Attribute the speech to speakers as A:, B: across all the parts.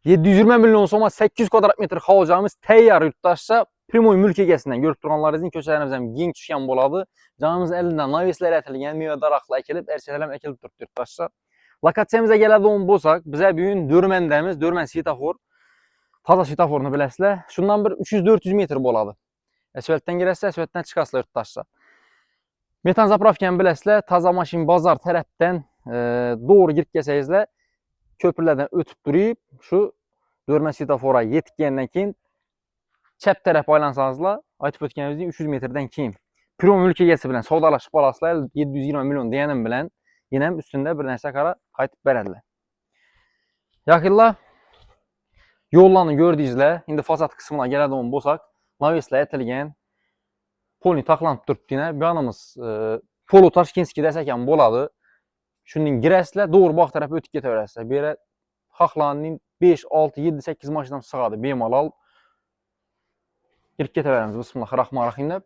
A: 720 milyon soma 800 kvadrat metr havacağımız təyyar yurttaşsa Primoy mülk egəsindən görüb durğanlarınızın köçələrimizdən gen düşkən boladı. Canımız əlindən navislər ətilgən, meyvə daraqlı əkilib, ərsələm əkilib durdu yurttaşsa. Lokasiyamıza gələdə onu bolsaq, bizə bugün Dörməndəmiz, Dörmən svetofor, taza svetoforunu biləsizlər. Şundan bir 300-400 metr boladı. Əsvəltdən girəsə, əsvəltdən çıxasılar yurttaşsa. Metan zapravkəni biləsizlər, taza maşın bazar tərəfdən doğru girib gəlsəyizlər, köprülərdən ötüb durub, şu Dörmən svetofora yetkəndən keyin çəp tərəf aylansanızla, aytıb ötkənimizdən 300 metrdən keyin Primoy mülk egəsi bilən savdalaşıb balasılar 720 milyon deyənim bilən yenə üstündə bir nəsə qara qayıtıb bərədilər. Yaxınlar, yollarını gördüyünüzlər, indi fasad qismına gələdə onu bolsaq, navislə ətilgən, polni taxlanıb durdu yenə. Bir anımız Polo Taşkinski dəsəkən boladı. Şunun girəsilə, doğru bax tərəfə ötüb getə verəsilə. Belə xalqlarının 5, 6, 7, 8 maşından sığadı. Bemal alıb. Girib getə verəmiz. Bismillah, xıraq-maraq indi.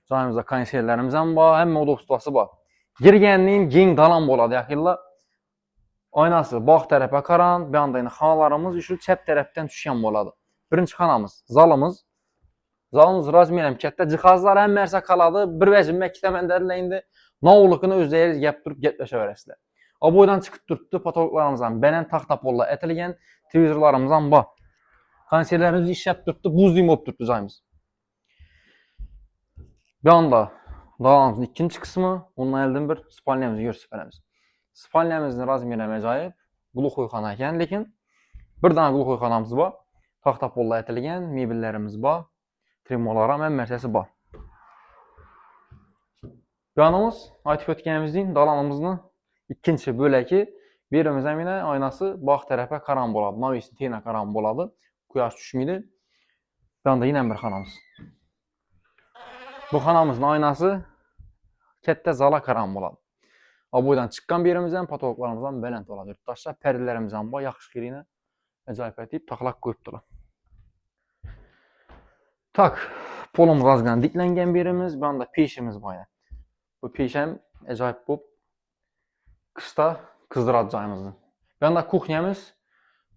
A: Canımızda konserlərimizdən var. Həmmə odostası var. Girgənliyin gen dalan boladı yaxınlar. Aynası bax tərəfə qaran. Bir anda yine xanalarımız şu çəp tərəfdən düşkən boladı. Birinci xanamız, zalımız. Zalımız razmerəm kətdə. Cihazlar həmmərsə qaladı. Bir vəcin məktəb məndərilə indi. Navluqunu özləyiriz, gəp durub getləşə verəsilər. O boydan çıxıb durdu, patologlarımızdan bələn taxtapolla ətilgən, televizorlarımızdan bax. Konserlərimiz işləb durdu, buz yumub durdu cayımız. Bir anda dağlamızın ikinci kısmı, ondan əldən bir spalniyamızı görsün verəmiz. Spalniyamızın razmerəm əcayib, quluxuyxana ikən, lekin bir dana quluxuyxanamız var. Taxtapolla ətilgən, mebillərimiz var, trimolara, məmmərçəsi var. Yanımız, aytıb ötkənimizin dalanımızın ikinci böləki birimizdən yine aynası bax tərəfə qaran boladı. Navisin teyinə qaran boladı. Quyaş düşməydi. Bir anda yine bir xanamız. Bu xanamızın aynası kətdə zala qaran boladı. O boydan çıxqan birimizdən patologlarımızdan bələnt oladı. Yurttaşlar pərdələrimizdən bax yaxşı girinə əcayib etib taxlaq qoyubdular. Tak, polumuz azqan diklənən birimiz, bir anda peşimiz var. Bu peşəm əcayib bu qışda qızdıracağımızdır. Bir anda kuxnyamız,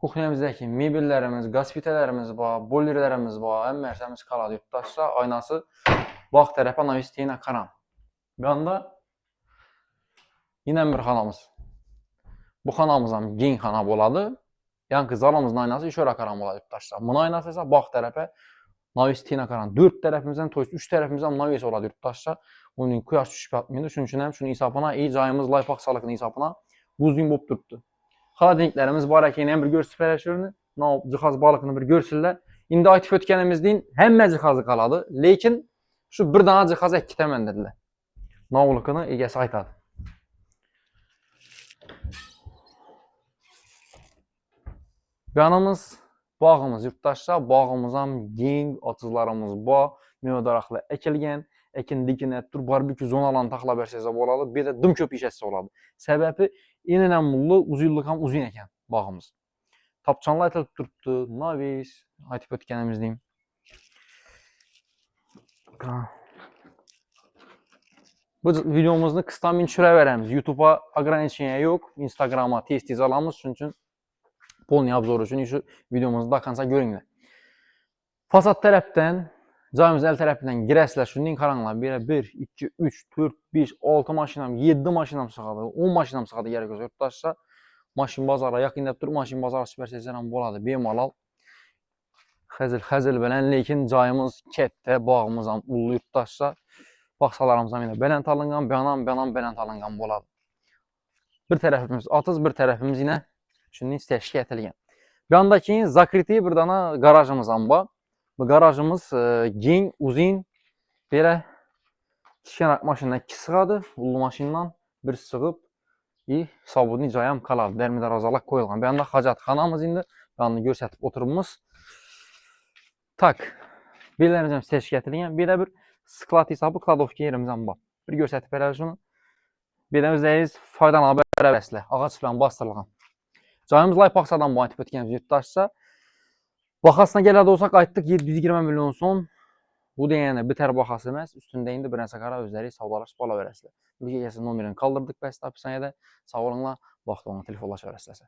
A: kuxnyamızdakı mebellərimiz, qazpitələrimiz var, boilerlərimiz var, əmmərşəmiz qaladı yurttaşsa, aynası bax tərəfə navis teyinə qaran. Bir anda yine bir xanamız. Bu xanamızdan gen xana boladı. Yəni zalımızın aynası işora qaran boladı yurttaşsa. Bunun aynası isə bax tərəfə navis teyinə qaran. 4 tərəfimizdən, 3 tərəfimizdən navis oladı yurttaşsa. Onun quyaş düşüb atmaydı. Çünki şunun hesabına, cayımız layfaq salıqının hesabına buz yumub durdu. Xaladeniklərimiz var ki, bir görsün pərəşirini, cihaz balıqını bir görsünlər. İndi aytıb ötkənimizdən həmmə cihazı qaladı. Lekin şu bir dana cihaz əkitə məndədirlər. Navluqunu egəsi aytadı. Yanımız, bağımız yurttaşsa, bağımızdan gen açıcılarımız var, meyvə daraqlı əkilgən. Əkin dikinə, dur barbekü zonalarını taxla bərsəzə boladı, bir də dım köp işəsi oladı. Səbəbi inənən mullu, uzunluqam uzun əkən bağımız. Tapçanlar ətəl tutturdu, navis, aytıb ötkənimizdəyim. Bu videomuzda qısa minçürə verəmiz. YouTube'a ograniçeniya yox, Instagram'a tez-tez alamız, çünki polni obzoru üçün şu videomuzu da kansa görünlər. Fasad tərəfdən, cayımız əl tərəfindən girəsilər, şunun qaranlar 1, 2, 3, 4, 5, 6 maşinam, 7 maşinam sıxadı, 10 maşinam sıxadı gərək olsa yurttaşsa, maşin bazara yaxınlayıb durub, maşin bazara süpərsəzlərlə boladı, bemalal. Xəzil belən, lekin cayımız kətdə, bağımızdan ullu yurttaşsa, baxsalarımızdan yine bələnt alınqan, bələnt alınqan boladı. Bir tərəfimiz atız, bir tərəfimiz yine şunun təşkil etilgən. Bir andaki zakriti bir dana garajımızdan var. Bu garajımız gen, uzun, belə tikən maşından 2 sığadı, ullu maşından bir sığıb, savudun cayam qalardı, dərmidar azalaq qoyulğan. Bir anda xacatxanamız indi, bir anda görsətib oturumuz. Tak, belirlərimizdən təşkil etilgən, belə bir sklat hesabı kladovki yerimizdən var. Bir görsətib verəli şunu. Bir də özləyiz faydalı haberə vəslə, ağac falan bastırılğan. Cayımız laypaqsadan bu antip ötkənimiz yurttaşsa, baxasına gələdə olsaq, aytdıq 720 milyon son. Bu deyəni bitər baxası eməz. Üstündə indi bir nəsə qara özləri savdalaş bala verəsilər. Bilgi numerini kaldırdık bəs hapishanədə. Sağ olunla, vaxt olun telefonlaşa verəsilər.